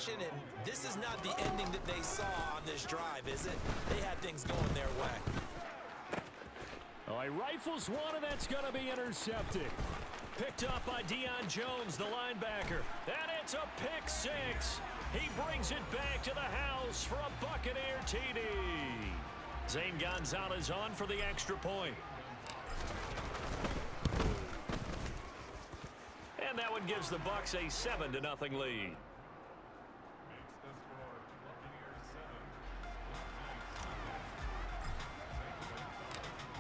possession, and this is not the ending that they saw on this drive, is it? They had things going their way. Oh, he rifles one, and that's going to be intercepted. Picked up by Deion Jones, the linebacker. And it's a pick six. He brings it back to the house for a Buccaneer TD. Zane Gonzalez on for the extra point. And that one gives the Bucs a 7-0 lead.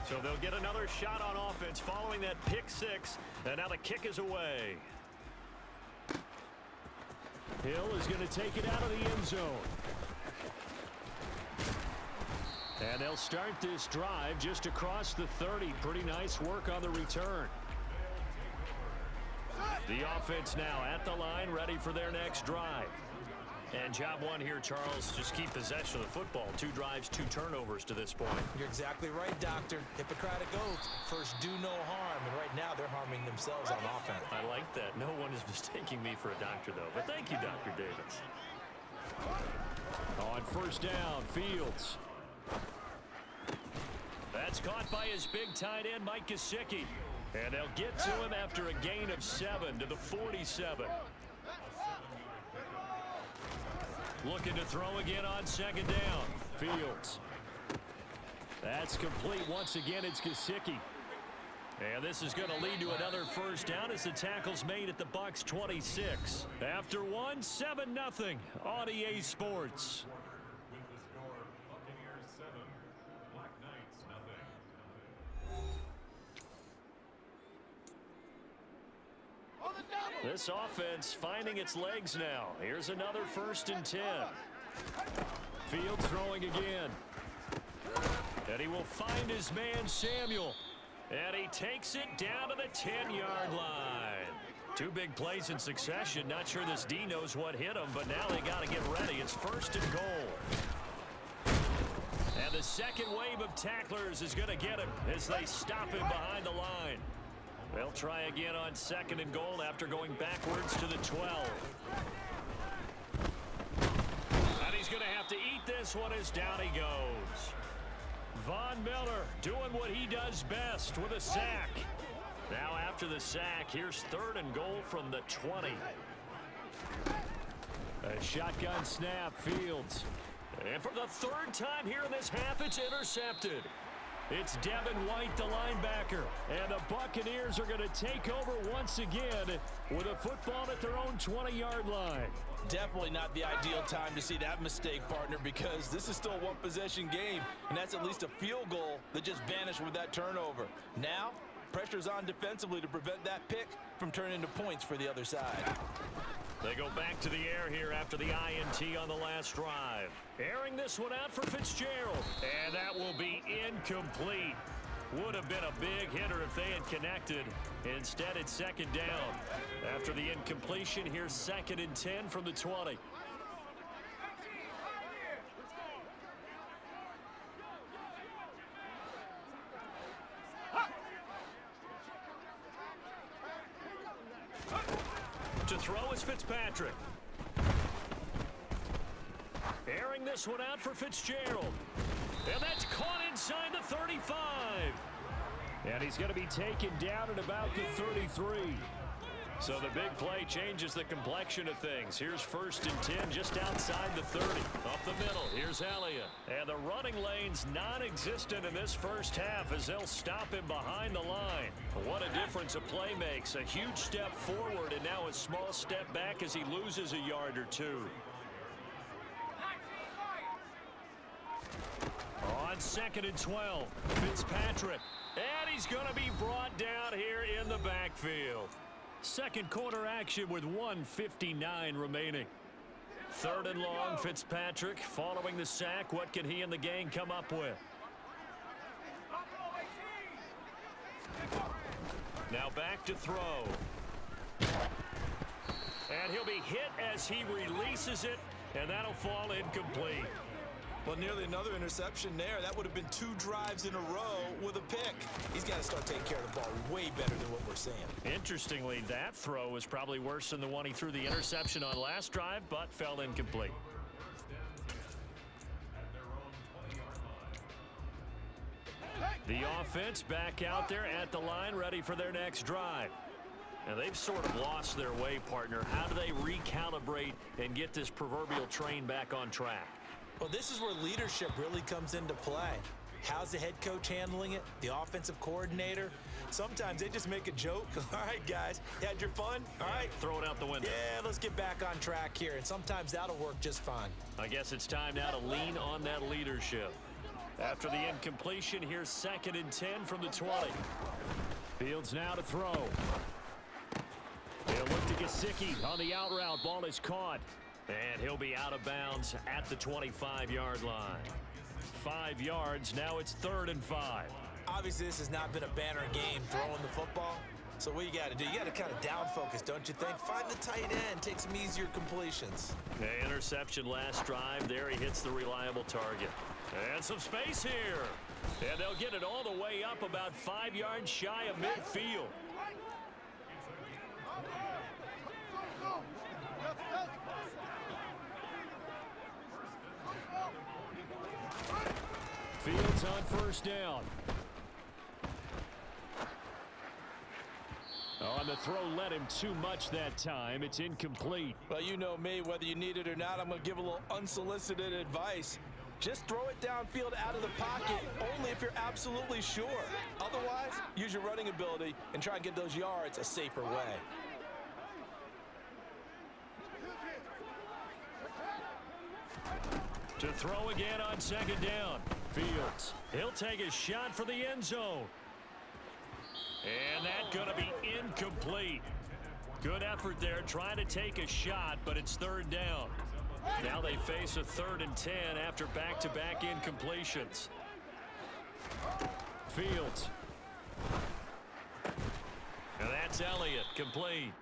So they'll get another shot on offense following that pick six. And now the kick is away. Hill is going to take it out of the end zone. And they'll start this drive just across the 30. Pretty nice work on the return. The offense now at the line, ready for their next drive. And job one here, Charles, just keep possession of the football. 2 drives, 2 turnovers to this point. You're exactly right, Doctor. Hippocratic oath. First, do no harm. And right now, they're harming themselves on offense. I like that. No one is mistaking me for a doctor, though. But thank you, Dr. Davis. On first down, Fields. That's caught by his big tight end, Mike Gesicki. And they'll get to him after a gain of 7 to the 47. Looking to throw again on second down. Fields. That's complete once again. It's Gesicki. And this is going to lead to another first down as the tackle's made at the Bucs 26. After one, 7-0 on EA Sports. This offense finding its legs now. Here's another 1st and 10. Fields throwing again. And he will find his man Samuel. And he takes it down to the 10-yard line. 2 big plays in succession. Not sure this D knows what hit him, but now they got to get ready. It's 1st and goal. And the second wave of tacklers is going to get him as they stop him behind the line. They'll try again on 2nd and goal after going backwards to the 12. And he's going to have to eat this one as down he goes. Von Miller doing what he does best with a sack. Now after the sack, here's 3rd and goal from the 20. A shotgun snap, Fields. And for the 3rd time here in this half, it's intercepted. It's Devin White, the linebacker, and the Buccaneers are going to take over once again with a football at their own 20-yard line. Definitely not the ideal time to see that mistake, partner, because this is still a one-possession game, and that's at least a field goal that just vanished with that turnover. Now, pressure's on defensively to prevent that pick from turning into points for the other side. They go back to the air here after the INT on the last drive. Airing this one out for Fitzgerald. And that will be incomplete. Would have been a big hitter if they had connected. Instead, it's 2nd down. After the incompletion, here's 2nd and 10 from the 20. To throw is Fitzpatrick. Airing this one out for Fitzgerald. And that's caught inside the 35. And he's going to be taken down at about the 33. So the big play changes the complexion of things. Here's 1st and 10 just outside the 30. Up the middle, here's Elliott. And the running lane's non-existent in this first half as they'll stop him behind the line. What a difference a play makes. A huge step forward and now a small step back as he loses a yard or 2. On 2nd and 12, Fitzpatrick. And he's going to be brought down here in the backfield. Second quarter action with 1:59 remaining. 3rd and long, Fitzpatrick following the sack. What can he and the gang come up with? Now back to throw. And he'll be hit as he releases it, and that'll fall incomplete. Well, nearly another interception there. That would have been 2 drives in a row with a pick. He's got to start taking care of the ball way better than what we're seeing. Interestingly, that throw was probably worse than the one he threw the interception on last drive, but fell incomplete. The offense back out there at the line, ready for their next drive. Now, they've sort of lost their way, partner. How do they recalibrate and get this proverbial train back on track? Well, this is where leadership really comes into play. How's the head coach handling it? The offensive coordinator? Sometimes they just make a joke. All right, guys, had your fun? All right. Throw it out the window. Yeah, let's get back on track here. And sometimes that'll work just fine. I guess it's time now to lean on that leadership. After the incompletion, here's 2nd and 10 from the 20. Fields now to throw. He'll look to Gesicki on the out route. Ball is caught. And he'll be out of bounds at the 25-yard line. 5 yards. Now it's 3rd and 5. Obviously, this has not been a banner game throwing the football. So what you got to do, you got to kind of down focus, don't you think? Find the tight end, take some easier completions. The interception last drive. There he hits the reliable target. And some space here. And they'll get it all the way up about 5 yards shy of midfield. Fields on 1st down. On the throw, led him too much that time. It's incomplete. Well, you know me, whether you need it or not, I'm going to give a little unsolicited advice. Just throw it downfield out of the pocket, only if you're absolutely sure. Otherwise, use your running ability and try and get those yards a safer way. To throw again on 2nd down. Fields. He'll take a shot for the end zone. And that's going to be incomplete. Good effort there trying to take a shot, but it's 3rd down. Now they face a 3rd and 10 after back-to-back incompletions. Fields. And that's Elliott, complete.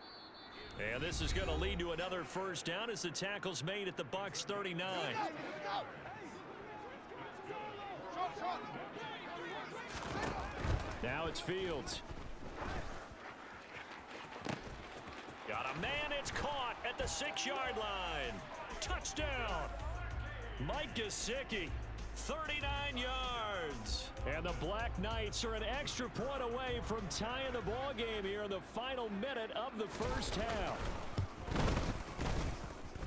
And this is going to lead to another 1st down as the tackle's made at the Bucs 39. Now it's Fields. Got a man, it's caught at the 6-yard line. Touchdown. Mike Gesicki, 39 yards. And the Black Knights are an extra point away from tying the ball game here in the final minute of the 1st half.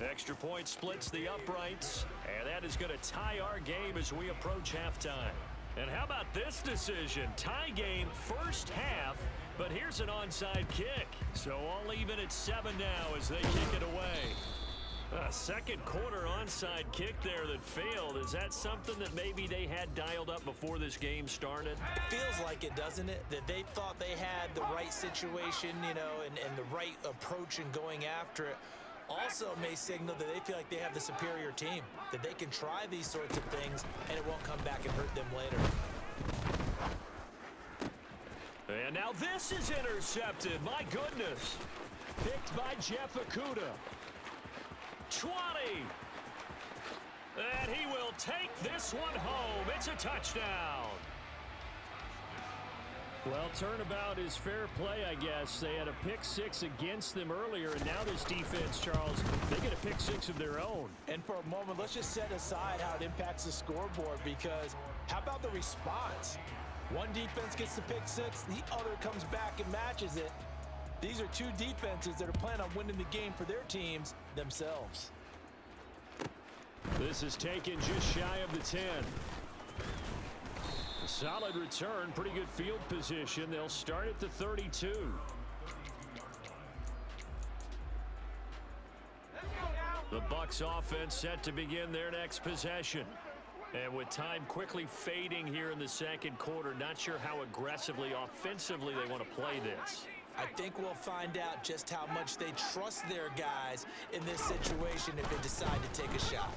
Extra point splits the uprights, and that is going to tie our game as we approach halftime. And how about this decision? Tie game 1st half, but here's an onside kick. So all even at 7 now as they kick it away. A 2nd quarter onside kick there that failed. Is that something that maybe they had dialed up before this game started? It feels like it, doesn't it? That they thought they had the right situation, you know, and the right approach in going after it. Also may signal that they feel like they have the superior team, that they can try these sorts of things and it won't come back and hurt them later. And now this is intercepted. My goodness. Picked by Jeff Okudah. 20. And he will take this one home. It's a touchdown. Well, turnabout is fair play, I guess. They had a pick 6 against them earlier, and now this defense, Charles, they get a pick 6 of their own. And for a moment, let's just set aside how it impacts the scoreboard, because how about the response? One defense gets the pick 6, the other comes back and matches it. These are 2 defenses that are planning on winning the game for their teams themselves. This is taken just shy of the 10. A solid return, pretty good field position. They'll start at the 32. The Bucs offense set to begin their next possession. And with time quickly fading here in the 2nd quarter, not sure how aggressively, offensively they want to play this. I think we'll find out just how much they trust their guys in this situation if they decide to take a shot.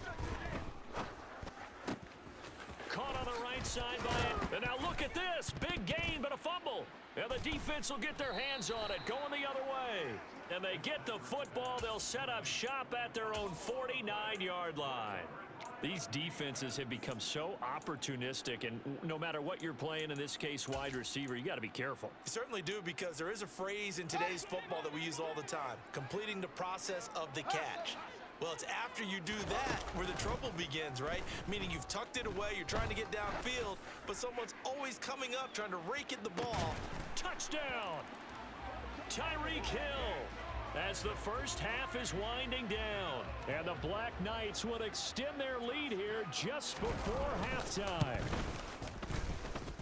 Caught on the right side by it. And now look at this. Big gain, but a fumble. And the defense will get their hands on it, going the other way. And they get the football. They'll set up shop at their own 49-yard line. These defenses have become so opportunistic, and no matter what you're playing, in this case wide receiver, you got to be careful. You certainly do, because there is a phrase in today's football that we use all the time: completing the process of the catch. Well, it's after you do that where the trouble begins, right? Meaning you've tucked it away, you're trying to get downfield, but someone's always coming up trying to rake at the ball. Touchdown! Tyreek Hill, as the first half is winding down. And the Black Knights will extend their lead here just before halftime.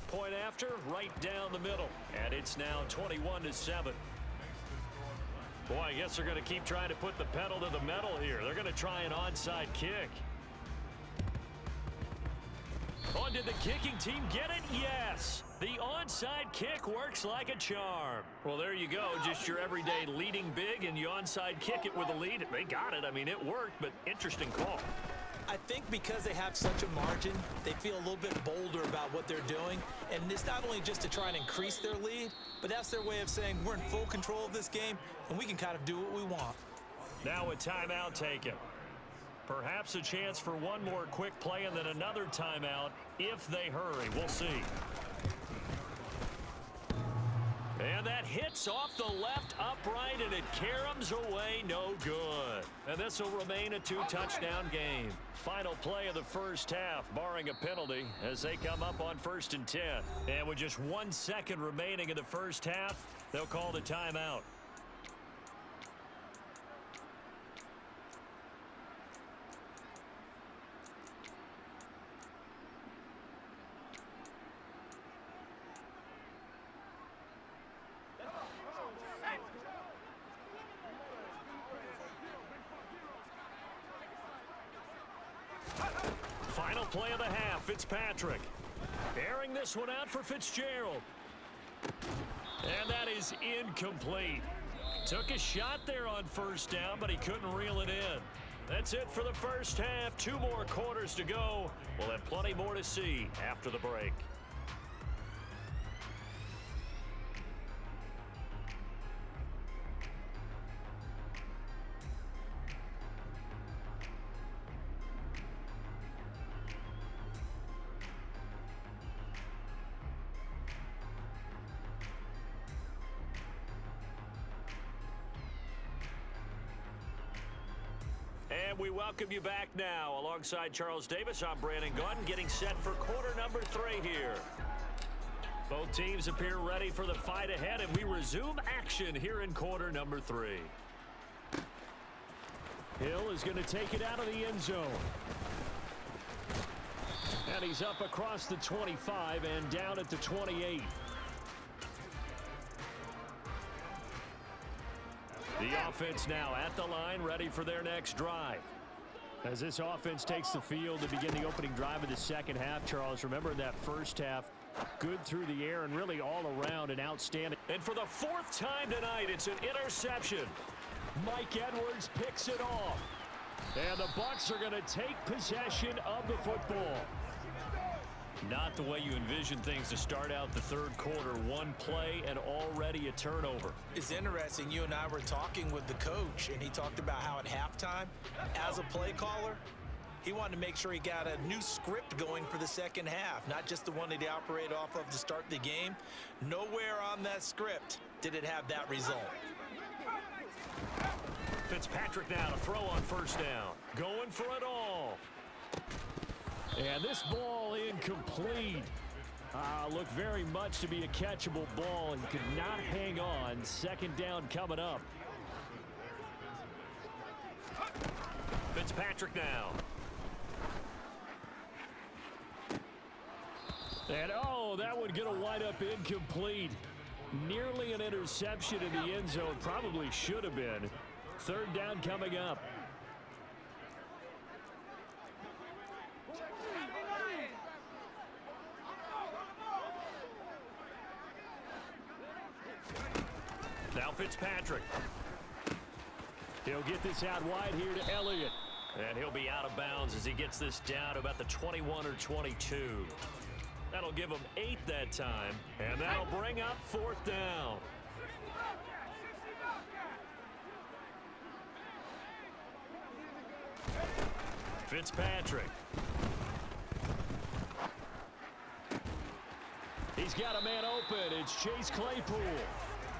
Point after, right down the middle. And it's now 21-7. Boy, I guess they're going to keep trying to put the pedal to the metal here. They're going to try an onside kick. Oh, did the kicking team get it? Yes. The onside kick works like a charm. Well, there you go. Just your everyday leading big, and you onside kick it with a lead. They got it. I mean, it worked, but interesting call. I think because they have such a margin, they feel a little bit bolder about what they're doing. And it's not only just to try and increase their lead, but that's their way of saying we're in full control of this game, and we can kind of do what we want. Now a timeout taken. Perhaps a chance for one more quick play and then another timeout if they hurry. We'll see. And that hits off the left upright, and it caroms away, no good. And this will remain a two-touchdown game. Final play of the first half, barring a penalty, as they come up on 1st and 10. And with just 1 second remaining in the first half, they'll call the timeout. Final play of the half, Fitzpatrick. Airing this one out for Fitzgerald. And that is incomplete. Took a shot there on 1st down, but he couldn't reel it in. That's it for the first half. 2 more quarters to go. We'll have plenty more to see after the break. And we welcome you back now. Alongside Charles Davis, I'm Brandon Gunn, getting set for quarter number 3 here. Both teams appear ready for the fight ahead, and we resume action here in quarter number 3. Hill is going to take it out of the end zone. And he's up across the 25 and down at the 28. The offense now at the line, ready for their next drive. As this offense takes the field to begin the opening drive of the second half, Charles, remember in that first half, good through the air and really all around and outstanding. And for the 4th time tonight, it's an interception. Mike Edwards picks it off. And the Bucs are going to take possession of the football. Not the way you envision things to start out the third quarter. 1 play and already a turnover. It's interesting. You and I were talking with the coach, and he talked about how at halftime, as a play caller, he wanted to make sure he got a new script going for the second half, not just the one that he operated off of to start the game. Nowhere on that script did it have that result. Fitzpatrick now to throw on 1st down. Going for it all. And this ball incomplete. Looked very much to be a catchable ball and could not hang on. 2nd down coming up. Fitzpatrick now. And that would get a wind up incomplete. Nearly an interception in the end zone. Probably should have been. 3rd down coming up. Now Fitzpatrick. He'll get this out wide here to Elliott. And he'll be out of bounds as he gets this down to about the 21 or 22. That'll give him 8 that time. And that'll bring up 4th down. Fitzpatrick. He's got a man open. It's Chase Claypool.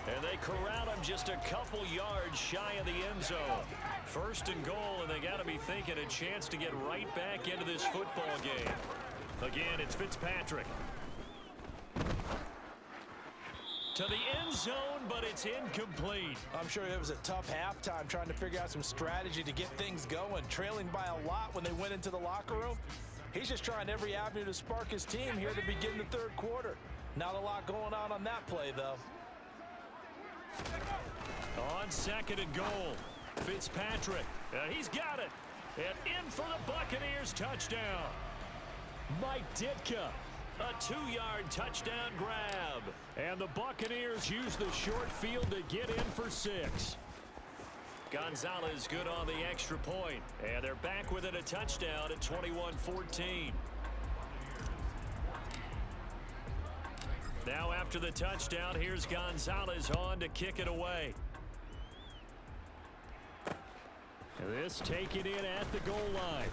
And they corral him just a couple yards shy of the end zone. First and goal, and they got to be thinking a chance to get right back into this football game. Again, it's Fitzpatrick. To the end zone, but it's incomplete. I'm sure it was a tough halftime trying to figure out some strategy to get things going. Trailing by a lot when they went into the locker room. He's just trying every avenue to spark his team here to begin the third quarter. Not a lot going on that play, though. On second and goal, Fitzpatrick. He's got it. And in for the Buccaneers touchdown. Mike Ditka. A 2-yard touchdown grab. And the Buccaneers use the short field to get in for 6. Gonzalez good on the extra point. And they're back within a touchdown at 21-14. Now after the touchdown, here's Gonzalez on to kick it away. This taken in at the goal line.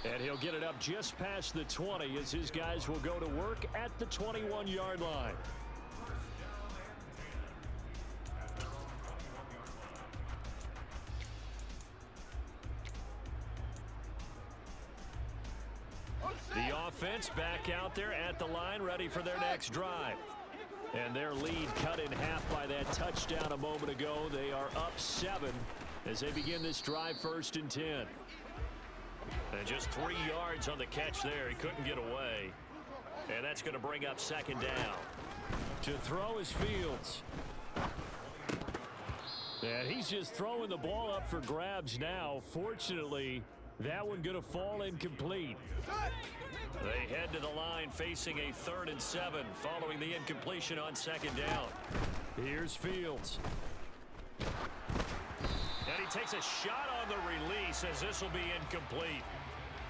And he'll get it up just past the 20 as his guys will go to work at the 21-yard line. The offense back out there at the line, ready for their next drive. And their lead cut in half by that touchdown a moment ago. They are up 7 as they begin this drive, 1st and 10. And just 3 yards on the catch there. He couldn't get away. And that's going to bring up 2nd down. To throw is Fields. And he's just throwing the ball up for grabs now. Fortunately, that one going to fall incomplete. They head to the line facing a 3rd and 7 following the incompletion on 2nd down. Here's Fields. And he takes a shot on the release as this will be incomplete.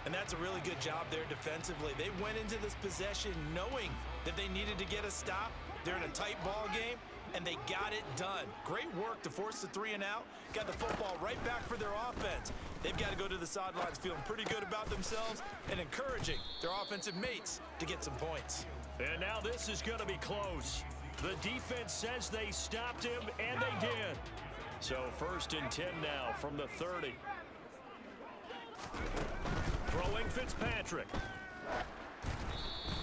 And that's a really good job there defensively. They went into this possession knowing that they needed to get a stop. They're in a tight ball game, and they got it done. Great work to force the 3 and out. Got the football right back for their offense. They've got to go to the sidelines feeling pretty good about themselves and encouraging their offensive mates to get some points. And now this is going to be close. The defense says they stopped him, and they did. So 1st and 10 now from the 30. Throwing Fitzpatrick.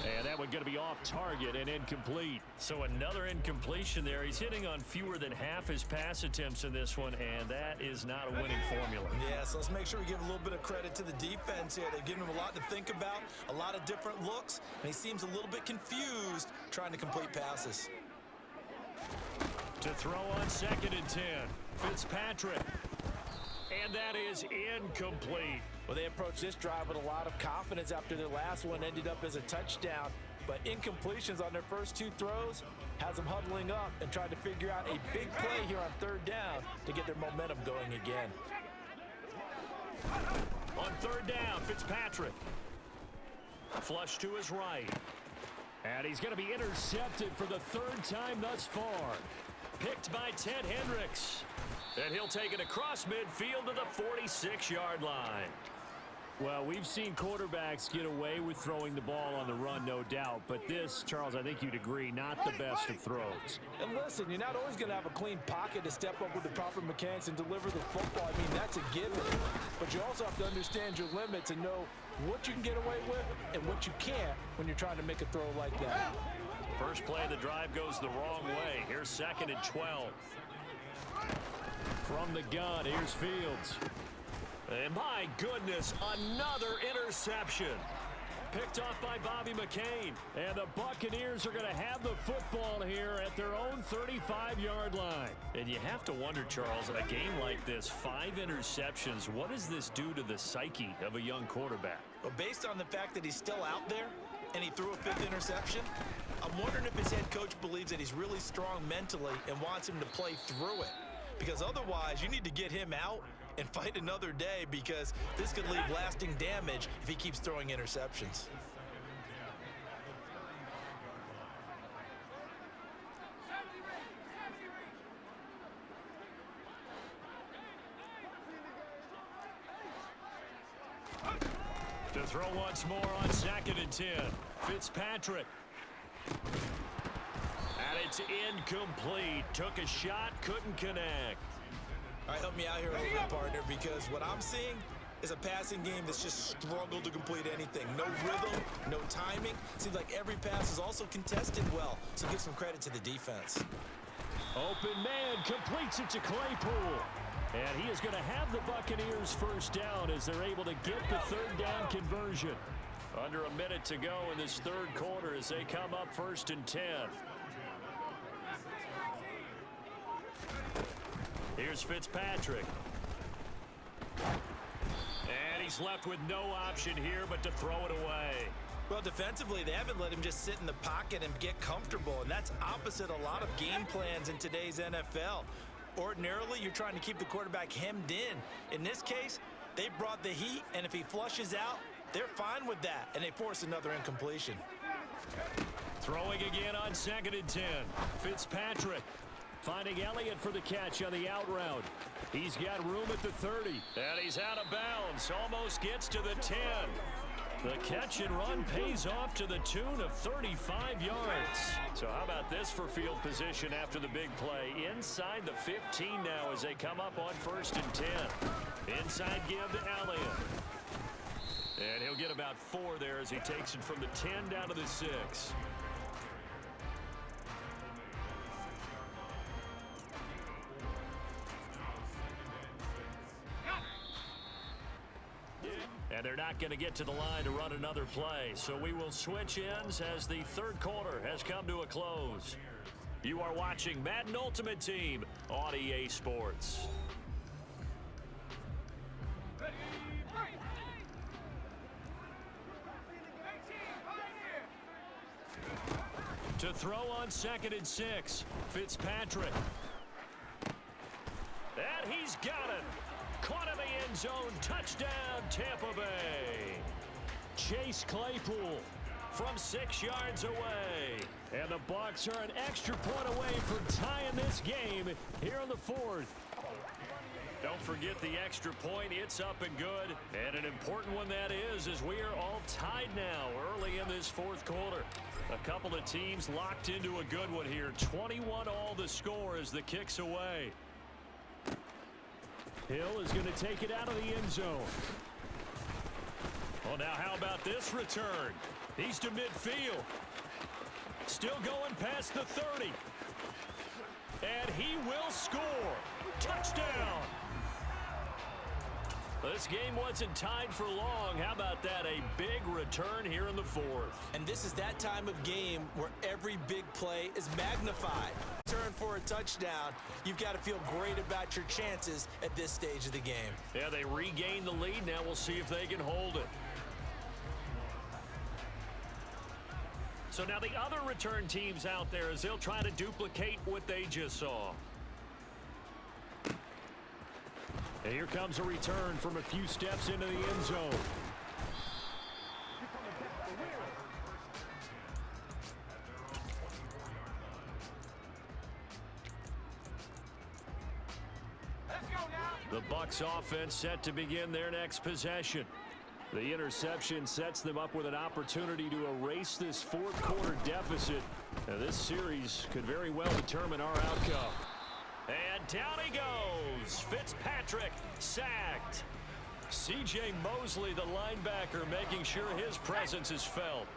And that one going to be off target and incomplete. So another incompletion there. He's hitting on fewer than half his pass attempts in this one, and that is not a winning formula. Yeah, so let's make sure we give a little bit of credit to the defense here. They've given him a lot to think about, a lot of different looks, and he seems a little bit confused trying to complete passes. To throw on 2nd and 10, Fitzpatrick. And that is incomplete. Well, they approached this drive with a lot of confidence after their last one ended up as a touchdown. But incompletions on their first 2 throws has them huddling up and trying to figure out a big play here on 3rd down to get their momentum going again. On 3rd down, Fitzpatrick. Flush to his right. And he's going to be intercepted for the 3rd time thus far. Picked by Ted Hendricks. And he'll take it across midfield to the 46-yard line. Well, we've seen quarterbacks get away with throwing the ball on the run, no doubt. But this, Charles, I think you'd agree, not the best of throws. And listen, you're not always going to have a clean pocket to step up with the proper mechanics and deliver the football. I mean, that's a given. But you also have to understand your limits and know what you can get away with and what you can't when you're trying to make a throw like that. First play of the drive goes the wrong way. Here's 2nd and 12. From the gun, here's Fields. And my goodness, another interception. Picked off by Bobby McCain. And the Buccaneers are going to have the football here at their own 35-yard line. And you have to wonder, Charles, a game like this, 5 interceptions, what does this do to the psyche of a young quarterback? Well, based on the fact that he's still out there and he threw a 5th interception, I'm wondering if his head coach believes that he's really strong mentally and wants him to play through it. Because otherwise, you need to get him out and fight another day, because this could leave lasting damage if he keeps throwing interceptions. To throw once more on 2nd and 10. Fitzpatrick. And it's incomplete. Took a shot, couldn't connect. All right, help me out here a little bit, partner, because what I'm seeing is a passing game that's just struggled to complete anything. No rhythm, no timing. Seems like every pass is also contested well, so give some credit to the defense. Open man completes it to Claypool. And he is going to have the Buccaneers first down as they're able to get the 3rd down conversion. Under a minute to go in this 3rd quarter as they come up 1st and 10. Here's Fitzpatrick. And he's left with no option here but to throw it away. Well, defensively, they haven't let him just sit in the pocket and get comfortable, and that's opposite a lot of game plans in today's NFL. Ordinarily, you're trying to keep the quarterback hemmed in. In this case, they brought the heat, and if he flushes out, they're fine with that, and they force another incompletion. Throwing again on 2nd and 10. Fitzpatrick finding Elliott for the catch on the out route. He's got room at the 30, and he's out of bounds. Almost gets to the 10. The catch and run pays off to the tune of 35 yards. So how about this for field position after the big play? Inside the 15 now as they come up on 1st and 10. Inside give to Elliott. And he'll get about 4 there as he takes it from the 10 down to the 6. And they're not going to get to the line to run another play. So we will switch ends as the 3rd quarter has come to a close. You are watching Madden Ultimate Team on EA Sports. To throw on 2nd and 6. Fitzpatrick. And he's got it. Caught in the end zone. Touchdown, Tampa Bay. Chase Claypool from 6 yards away. And the Bucs are an extra point away from tying this game here in the 4th. Don't forget the extra point. It's up and good. And an important one that is, as we are all tied now early in this 4th quarter. A couple of teams locked into a good one here. 21 all the score as the kick's away. Hill is going to take it out of the end zone. Well, now how about this return? He's to midfield. Still going past the 30. And he will score. Touchdown. This game wasn't tied for long. How about that? A big return here in the 4th. And this is that time of game where every big play is magnified. Turn for a touchdown. You've got to feel great about your chances at this stage of the game. Yeah, they regain the lead. Now we'll see if they can hold it. So now the other return teams out there as they'll try to duplicate what they just saw. And here comes a return from a few steps into the end zone. The Bucs offense set to begin their next possession. The interception sets them up with an opportunity to erase this 4th quarter deficit. Now this series could very well determine our outcome. And down he goes. Fitzpatrick sacked. C.J. Mosley, the linebacker, making sure his presence is felt.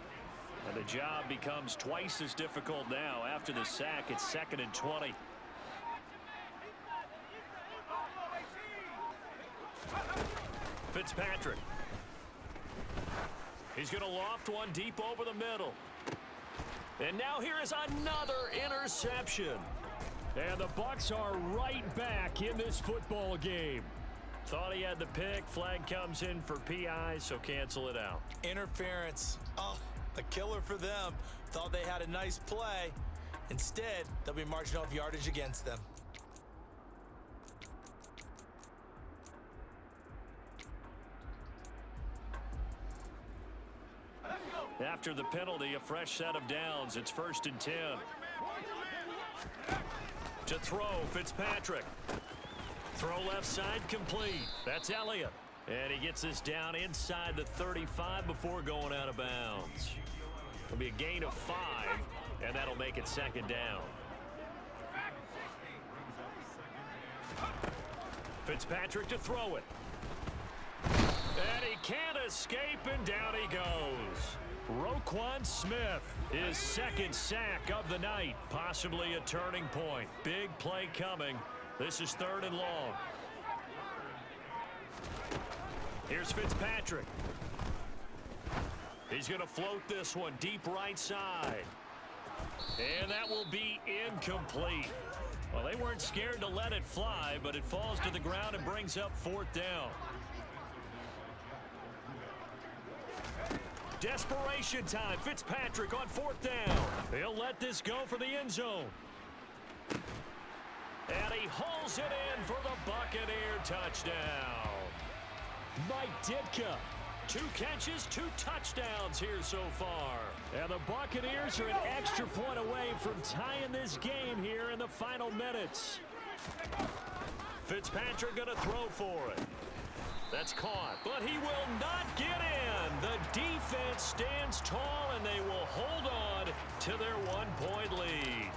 And the job becomes twice as difficult now. After the sack, it's 2nd and 20. Fitzpatrick. He's going to loft one deep over the middle. And now here is another interception. And the Bucs are right back in this football game. Thought he had the pick. Flag comes in for PI, so cancel it out. Interference. Oh, a killer for them. Thought they had a nice play. Instead, they'll be marching off yardage against them. After the penalty, a fresh set of downs. It's 1st and 10. To throw, Fitzpatrick. Throw left side complete. That's Elliott. And he gets this down inside the 35 before going out of bounds. It'll be a gain of 5, and that'll make it second down. Fitzpatrick to throw it. And he can't escape, and down he goes. Roquan Smith, his second sack of the night, possibly a turning point. Big play coming. This is 3rd and long. Here's Fitzpatrick. He's going to float this one deep right side. And that will be incomplete. Well, they weren't scared to let it fly, but it falls to the ground and brings up 4th down. Desperation time. Fitzpatrick on 4th down. He'll let this go for the end zone. And he hauls it in for the Buccaneer touchdown. Mike Ditka, 2 catches, 2 touchdowns here so far. And the Buccaneers are an extra point away from tying this game here in the final minutes. Fitzpatrick going to throw for it. That's caught, but he will not get in. The defense stands tall, and they will hold on to their 1-point lead.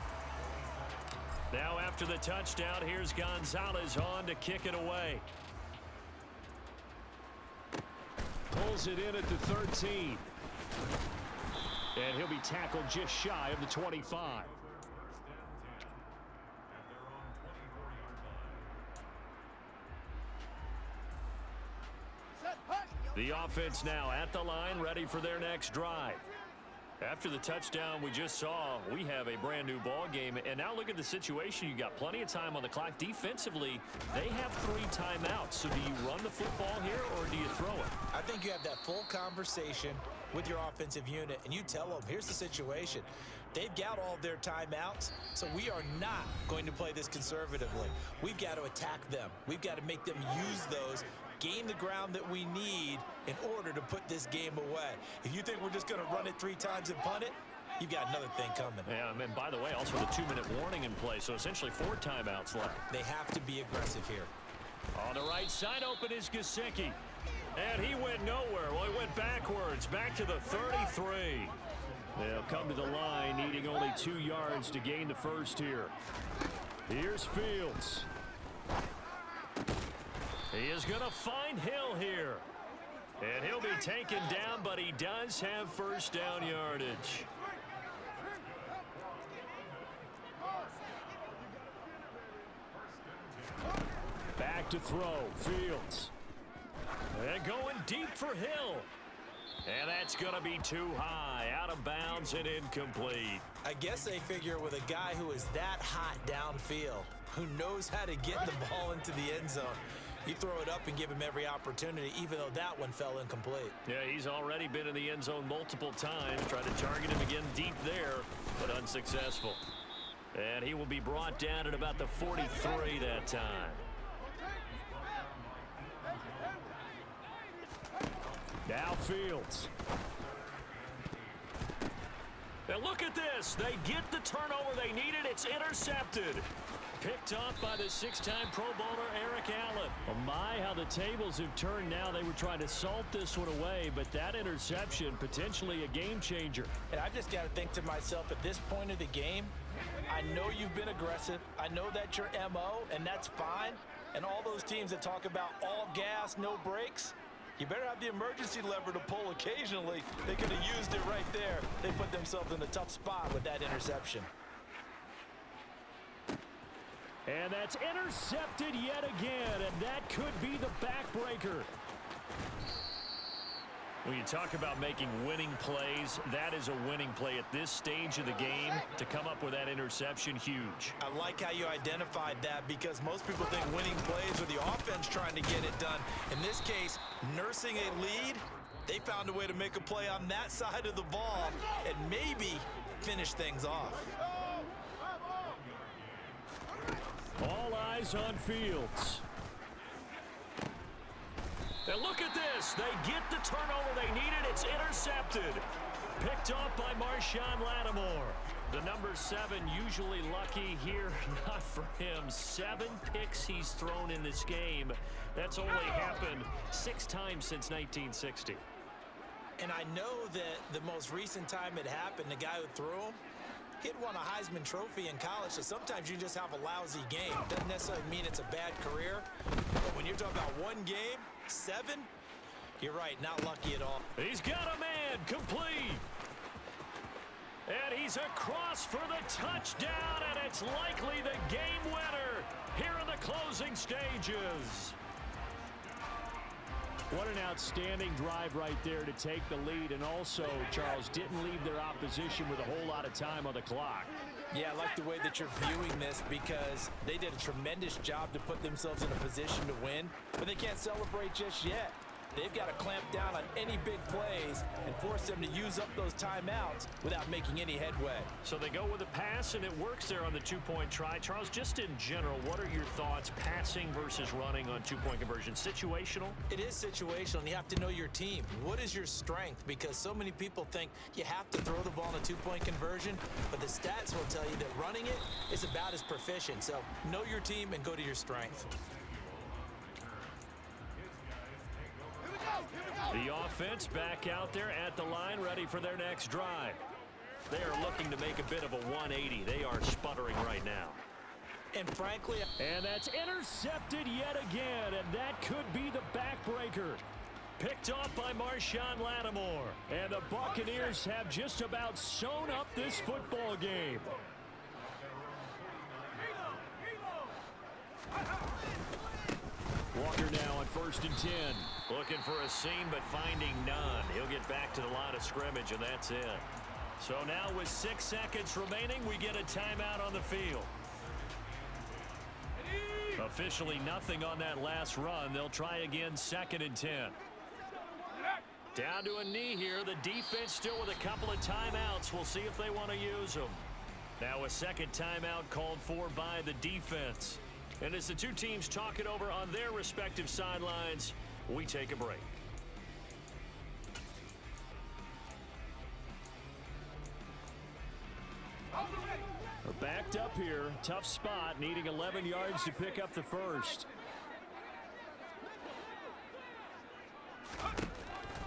Now after the touchdown, here's Gonzalez on to kick it away. Pulls it in at the 13. And he'll be tackled just shy of the 25. The offense now at the line, ready for their next drive. After the touchdown we just saw, we have a brand new ball game. And now look at the situation. You got plenty of time on the clock. Defensively, they have 3 timeouts. So do you run the football here or do you throw it? I think you have that full conversation with your offensive unit, and you tell them, here's the situation. They've got all of their timeouts, so we are not going to play this conservatively. We've got to attack them. We've got to make them use those, gain the ground that we need in order to put this game away. If you think we're just going to run it 3 times and punt it, you've got another thing coming. Yeah, and by the way, also the 2-minute warning in play, so essentially 4 timeouts left. They have to be aggressive here. On the right side open is Gesicki. And he went nowhere. Well, he went backwards, back to the 33. They'll come to the line, needing only 2 yards to gain the first here. Here's Fields. He is going to find Hill here. And he'll be taken down, but he does have first down yardage. Back to throw, Fields. And going deep for Hill. And that's going to be too high, out of bounds and incomplete. I guess they figure with a guy who is that hot downfield, who knows how to get the ball into the end zone, you throw it up and give him every opportunity, even though that one fell incomplete. Yeah, he's already been in the end zone multiple times. Tried to target him again deep there, but unsuccessful. And he will be brought down at about the 43 that time. Now Fields. Now look at this. They get the turnover they needed. It's intercepted. Picked off by the 6-time Pro Bowler Eric Allen. Oh my, how the tables have turned now. They were trying to salt this one away, but that interception, potentially a game changer. And I've just got to think to myself, at this point of the game, I know you've been aggressive. I know that's your MO, and that's fine. And all those teams that talk about all gas, no brakes, you better have the emergency lever to pull occasionally. They could have used it right there. They put themselves in a tough spot with that interception. And that's intercepted yet again, and that could be the backbreaker. When you talk about making winning plays, that is a winning play at this stage of the game. To come up with that interception, huge. I like how you identified that, because most people think winning plays are the offense trying to get it done. In this case, nursing a lead, they found a way to make a play on that side of the ball and maybe finish things off. All eyes on Fields. And look at this. They get the turnover they needed. It's intercepted. Picked off by Marshawn Lattimore. The number 7 usually lucky here. Not for him. 7 picks he's thrown in this game. That's only happened 6 times since 1960. And I know that the most recent time it happened, the guy who threw him, he'd won a Heisman Trophy in college, so sometimes you just have a lousy game. Doesn't necessarily mean it's a bad career. But when you're talking about one game, 7, you're right, not lucky at all. He's got a man, complete. And he's across for the touchdown, and it's likely the game winner here in the closing stages. What an outstanding drive right there to take the lead, and also, Charles, didn't leave their opposition with a whole lot of time on the clock. Yeah, I like the way that you're viewing this because they did a tremendous job to put themselves in a position to win, but they can't celebrate just yet. They've got to clamp down on any big plays and force them to use up those timeouts without making any headway. So they go with a pass, and it works there on the two-point try. Charles, just in general, what are your thoughts passing versus running on two-point conversion? Situational? It is situational, and you have to know your team. What is your strength? Because so many people think you have to throw the ball in a two-point conversion, but the stats will tell you that running it is about as proficient. So know your team and go to your strength. The offense back out there at the line, ready for their next drive. They are looking to make a bit of a 180. They are sputtering right now. And frankly... And that's intercepted yet again, and that could be the backbreaker. Picked off by Marshawn Lattimore. And the Buccaneers have just about sewn up this football game. Walker now on 1st and 10. Looking for a seam, but finding none. He'll get back to the line of scrimmage, and that's it. So now with 6 seconds remaining, we get a timeout on the field. Officially nothing on that last run. They'll try again 2nd and 10. Down to a knee here. The defense still with a couple of timeouts. We'll see if they want to use them. Now a second timeout called for by the defense. And as the two teams talk it over on their respective sidelines, we take a break. We're backed up here. Tough spot, needing 11 yards to pick up the first.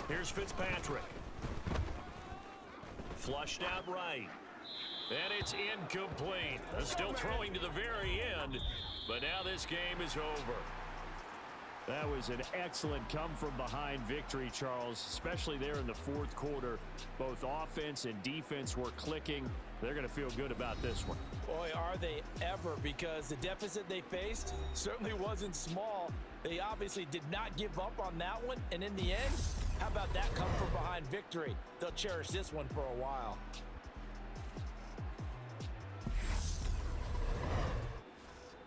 Here's Fitzpatrick. Flushed out right. And it's incomplete. Still throwing to the very end. But now this game is over. That was an excellent come-from-behind victory, Charles, especially there in the 4th quarter. Both offense and defense were clicking. They're going to feel good about this one. Boy, are they ever, because the deficit they faced certainly wasn't small. They obviously did not give up on that one, and in the end, how about that come-from-behind victory? They'll cherish this one for a while.